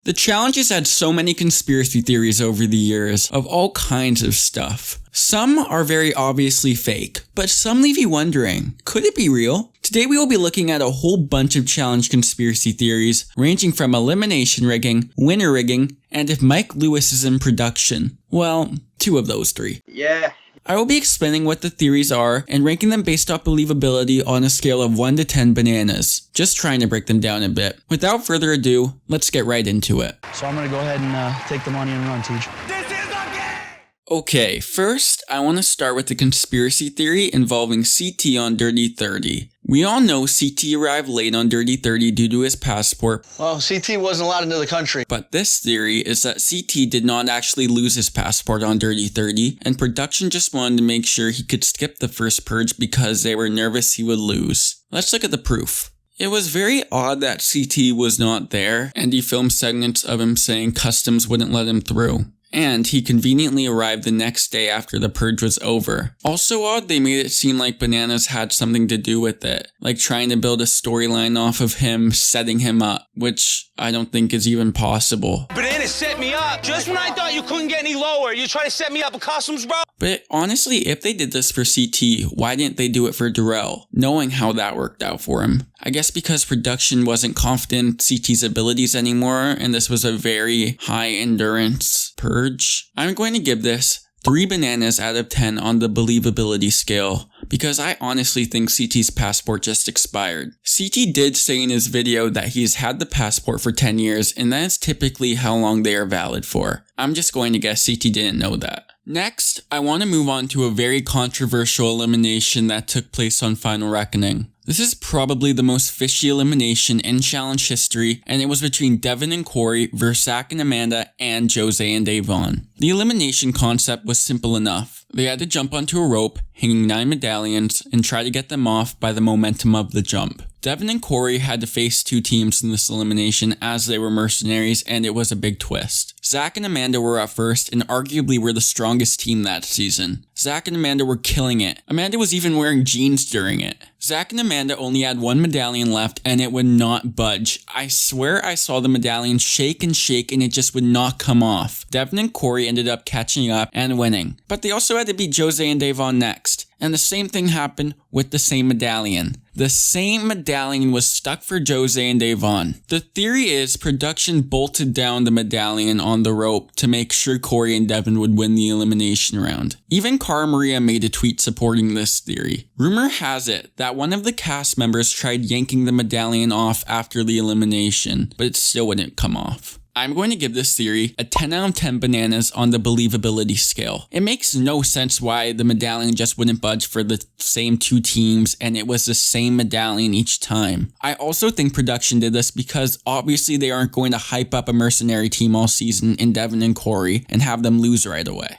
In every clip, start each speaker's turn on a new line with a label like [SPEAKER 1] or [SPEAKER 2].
[SPEAKER 1] The challenge has had so many conspiracy theories over the years of all kinds of stuff. Some are very obviously fake, but some leave you wondering, could it be real? Today we will be looking at a whole bunch of challenge conspiracy theories, ranging from elimination rigging, winner rigging, and if Mike Lewis is in production. Well, 2 of those 3.
[SPEAKER 2] Yeah.
[SPEAKER 1] I will be explaining what the theories are and ranking them based off believability on a scale of 1 to 10 bananas. Just trying to break them down a bit. Without further ado, let's get right into it.
[SPEAKER 3] So I'm gonna go ahead and take the money and run, Teach.
[SPEAKER 1] Okay, first, I want to start with the conspiracy theory involving CT on Dirty 30. We all know CT arrived late on Dirty 30 due to his passport.
[SPEAKER 3] Well, CT wasn't allowed into the country.
[SPEAKER 1] But this theory is that CT did not actually lose his passport on Dirty 30, and production just wanted to make sure he could skip the first purge because they were nervous he would lose. Let's look at the proof. It was very odd that CT was not there, and he filmed segments of him saying customs wouldn't let him through. And he conveniently arrived the next day after the purge was over. Also odd, they made it seem like Bananas had something to do with it, like trying to build a storyline off of him setting him up, which I don't think is even possible.
[SPEAKER 4] Bananas set me up just when I thought you couldn't get any lower. You try to set me up with costumes, bro?
[SPEAKER 1] But honestly, if they did this for CT, why didn't they do it for Darrell, knowing how that worked out for him? I guess because production wasn't confident in CT's abilities anymore, and this was a very high endurance purge. I'm going to give this 3 bananas out of 10 on the believability scale, because I honestly think CT's passport just expired. CT did say in his video that he's had the passport for 10 years, and that is typically how long they are valid for. I'm just going to guess CT didn't know that. Next, I want to move on to a very controversial elimination that took place on Final Reckoning. This is probably the most fishy elimination in challenge history, and it was between Devin and Corey versus Zach and Amanda and Jose and Davon. The elimination concept was simple enough. They had to jump onto a rope, hanging 9 medallions, and try to get them off by the momentum of the jump. Devin and Corey had to face 2 teams in this elimination as they were mercenaries, and it was a big twist. Zach and Amanda were up first and arguably were the strongest team that season. Zach and Amanda were killing it. Amanda was even wearing jeans during it. Zach and Amanda only had 1 medallion left and it would not budge. I swear I saw the medallion shake and it just would not come off. Devin and Corey ended up catching up and winning. But they also had to beat Jose and Davon next. And the same thing happened with the same medallion. The same medallion was stuck for Jose and Davon. The theory is production bolted down the medallion on the rope to make sure Corey and Devin would win the elimination round. Even Cara Maria made a tweet supporting this theory. Rumor has it that one of the cast members tried yanking the medallion off after the elimination, but it still wouldn't come off. I'm going to give this theory a 10 out of 10 bananas on the believability scale. It makes no sense why the medallion just wouldn't budge for the same 2 teams and it was the same medallion each time. I also think production did this because obviously they aren't going to hype up a mercenary team all season in Devin and Corey and have them lose right away.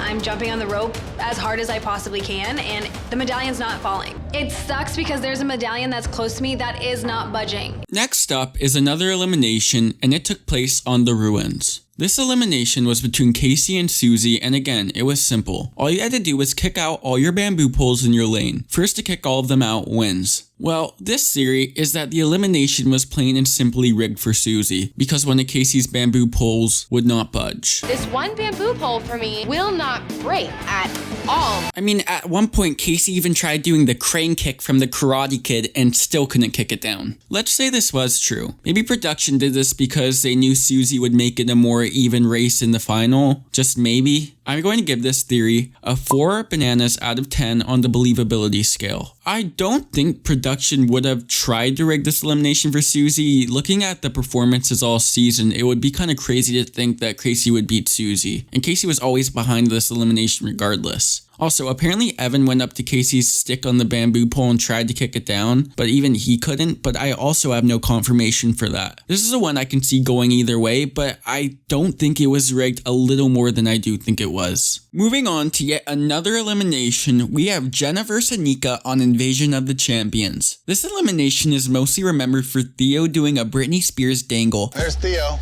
[SPEAKER 5] I'm jumping on the rope as hard as I possibly can, and the medallion's not falling. It sucks because there's a medallion that's close to me that is not budging.
[SPEAKER 1] Next up is another elimination, and it took place on the ruins. This elimination was between Casey and Susie, and again, it was simple. All you had to do was kick out all your bamboo poles in your lane. First to kick all of them out wins. Well, this theory is that the elimination was plain and simply rigged for Susie, because one of Casey's bamboo poles would not budge.
[SPEAKER 6] This one bamboo pole for me will not break at all.
[SPEAKER 1] I mean, at one point, Casey even tried doing the crane kick from the Karate Kid and still couldn't kick it down. Let's say this was true. Maybe production did this because they knew Susie would make it a more even race in the final. Just maybe. I'm going to give this theory a 4 bananas out of 10 on the believability scale. I don't think production would have tried to rig this elimination for Susie. Looking at the performances all season, it would be kind of crazy to think that Casey would beat Susie. And Casey was always behind this elimination regardless. Also, apparently Evan went up to Casey's stick on the bamboo pole and tried to kick it down, but even he couldn't, but I also have no confirmation for that. This is the one I can see going either way, but I don't think it was rigged a little more than I do think it was. Moving on to yet another elimination, we have Jenna vs Anika on Invasion of the Champions. This elimination is mostly remembered for Theo doing a Britney Spears dangle.
[SPEAKER 7] There's Theo.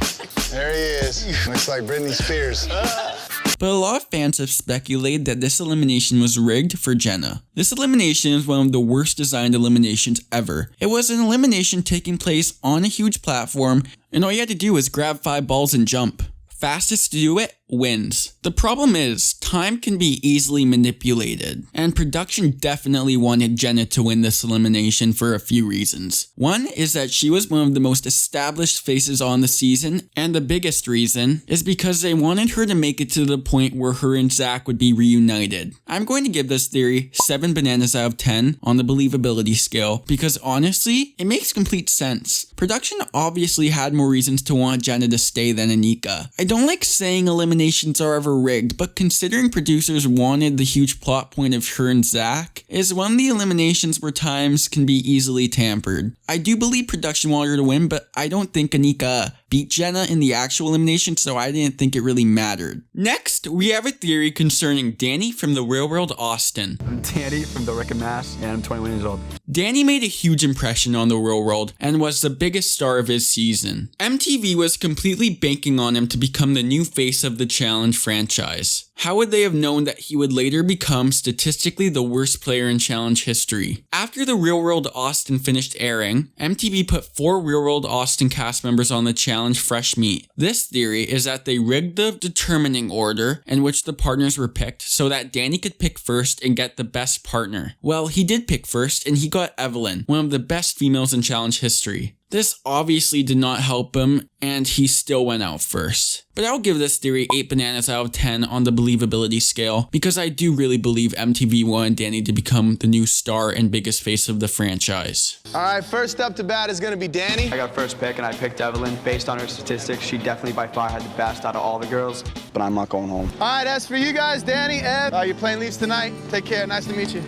[SPEAKER 7] There he is. Looks like Britney Spears.
[SPEAKER 1] but a lot of fans have speculated that this elimination was rigged for Jenna. This elimination is one of the worst designed eliminations ever. It was an elimination taking place on a huge platform, and all you had to do was grab 5 balls and jump. Fastest to do it wins. The problem is, time can be easily manipulated, and production definitely wanted Jenna to win this elimination for a few reasons. One is that she was one of the most established faces on the season, and the biggest reason is because they wanted her to make it to the point where her and Zach would be reunited. I'm going to give this theory 7 bananas out of 10 on the believability scale, because honestly, it makes complete sense. Production obviously had more reasons to want Jenna to stay than Anika. I don't like saying eliminations are ever rigged, but considering producers wanted the huge plot point of her and Zach, is one of the eliminations where times can be easily tampered. I do believe production wanted her to win, but I don't think Anika beat Jenna in the actual elimination, so I didn't think it really mattered. Next, we have a theory concerning Danny from the Real World Austin.
[SPEAKER 2] I'm Danny from the Rick and Mass, and I'm 21 years old.
[SPEAKER 1] Danny made a huge impression on the Real World and was the biggest star of his season. MTV was completely banking on him to become the new face of the Challenge franchise. How would they have known that he would later become statistically the worst player in Challenge history? After the Real World Austin finished airing, MTV put 4 Real World Austin cast members on the Challenge Fresh Meat. This theory is that they rigged the determining order in which the partners were picked so that Danny could pick first and get the best partner. Well, he did pick first and he got Evelyn, one of the best females in Challenge history. This obviously did not help him, and he still went out first. But I'll give this theory 8 bananas out of 10 on the believability scale, because I do really believe MTV wanted Danny to become the new star and biggest face of the franchise.
[SPEAKER 7] All right, first up to bat is going to be Danny.
[SPEAKER 2] I got first pick, and I picked Evelyn. Based on her statistics, she definitely by far had the best out of all the girls, but I'm not going home.
[SPEAKER 7] All right, as for you guys, Danny, Ed, you're playing Leafs tonight. Take care. Nice to meet you.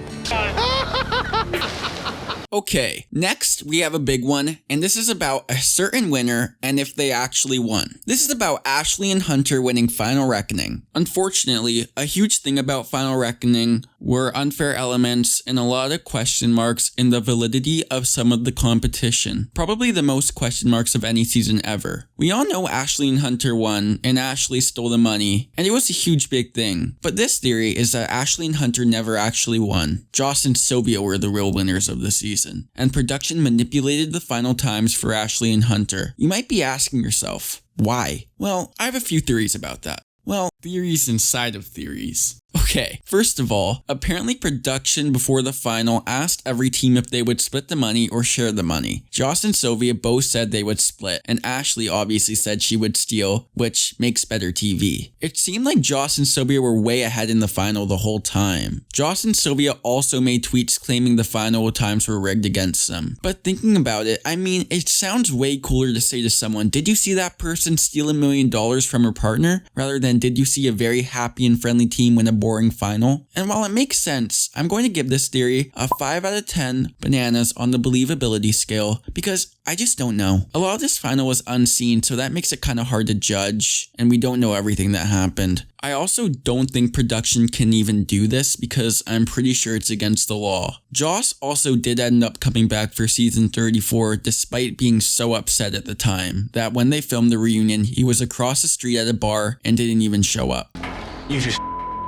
[SPEAKER 1] Okay, next we have a big one, and this is about a certain winner and if they actually won. This is about Ashley and Hunter winning Final Reckoning. Unfortunately, a huge thing about Final Reckoning were unfair elements and a lot of question marks in the validity of some of the competition. Probably the most question marks of any season ever. We all know Ashley and Hunter won, and Ashley stole the money, and it was a huge big thing. But this theory is that Ashley and Hunter never actually won. Joss and Sylvia were the real winners of the season, and production manipulated the final times for Ashley and Hunter. You might be asking yourself, why? Well, I have a few theories about that. Well, theories inside of theories. Okay, first of all, apparently production before the final asked every team if they would split the money or share the money. Joss and Sylvia both said they would split, and Ashley obviously said she would steal, which makes better TV. It seemed like Joss and Sylvia were way ahead in the final the whole time. Joss and Sylvia also made tweets claiming the final times were rigged against them. But thinking about it, I mean, it sounds way cooler to say to someone, did you see that person steal $1 million from her partner? Rather than, did you see a very happy and friendly team win a boring final? And while it makes sense, I'm going to give this theory a 5 out of 10 bananas on the believability scale because I just don't know. A lot of this final was unseen, so that makes it kind of hard to judge, and we don't know everything that happened. I also don't think production can even do this because I'm pretty sure it's against the law. Joss also did end up coming back for season 34 despite being so upset at the time that when they filmed the reunion, he was across the street at a bar and didn't even show up.
[SPEAKER 8] You just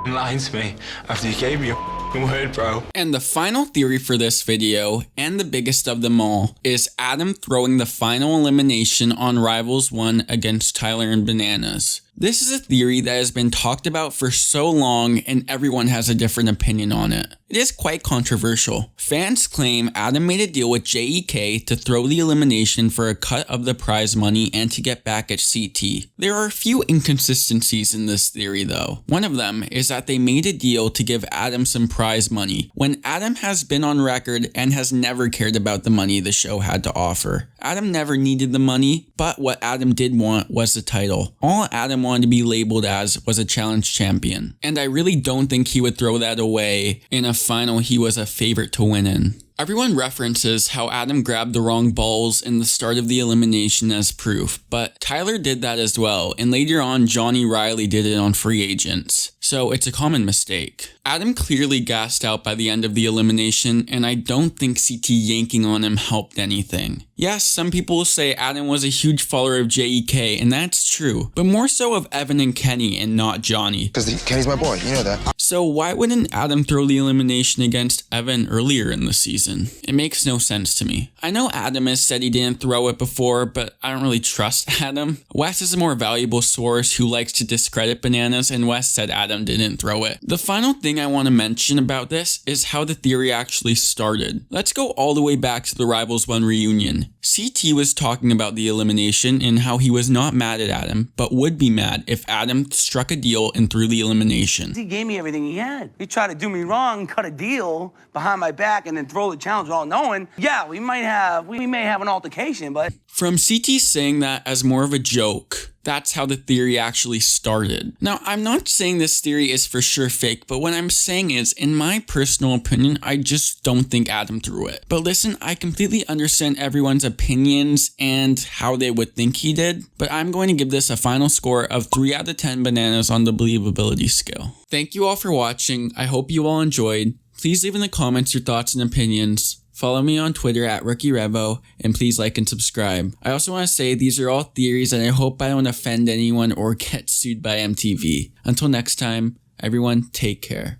[SPEAKER 8] lied to me after you gave me your word, bro.
[SPEAKER 1] And the final theory for this video, and the biggest of them all, is Adam throwing the final elimination on Rivals 1 against Tyler and Bananas. This is a theory that has been talked about for so long and everyone has a different opinion on it. It is quite controversial. Fans claim Adam made a deal with JEK to throw the elimination for a cut of the prize money and to get back at CT. There are a few inconsistencies in this theory though. One of them is that they made a deal to give Adam some prize money, when Adam has been on record and has never cared about the money the show had to offer. Adam never needed the money, but what Adam did want was the title. All Adam wanted to be labeled as was a challenge champion, and I really don't think he would throw that away in a final he was a favorite to win in. Everyone references how Adam grabbed the wrong balls in the start of the elimination as proof, but Tyler did that as well, and later on Johnny Riley did it on Free Agents. So it's a common mistake. Adam clearly gassed out by the end of the elimination, and I don't think CT yanking on him helped anything. Yes, some people will say Adam was a huge follower of JEK, and that's true, but more so of Evan and Kenny and not Johnny.
[SPEAKER 9] Because Kenny's my boy, you know that.
[SPEAKER 1] So why wouldn't Adam throw the elimination against Evan earlier in the season? It makes no sense to me. I know Adam has said he didn't throw it before, but I don't really trust Adam. Wes is a more valuable source who likes to discredit bananas, and Wes said Adam didn't throw it. The final thing I want to mention about this is how the theory actually started. Let's go all the way back to the Rivals 1 reunion. CT was talking about the elimination and how he was not mad at Adam, but would be mad if Adam struck a deal and threw the elimination.
[SPEAKER 10] He gave me everything he had. He tried to do me wrong, cut a deal behind my back, and then throw the challenge all knowing. Yeah, we may have an altercation, but...
[SPEAKER 1] From CT saying that as more of a joke, that's how the theory actually started. Now, I'm not saying this theory is for sure fake, but what I'm saying is, in my personal opinion, I just don't think Adam threw it. But listen, I completely understand everyone's opinions and how they would think he did, but I'm going to give this a final score of 3 out of 10 bananas on the believability scale. Thank you all for watching. I hope you all enjoyed. Please leave in the comments your thoughts and opinions. Follow me on Twitter at RookieRevo, and please like and subscribe. I also want to say these are all theories, and I hope I don't offend anyone or get sued by MTV. Until next time, everyone take care.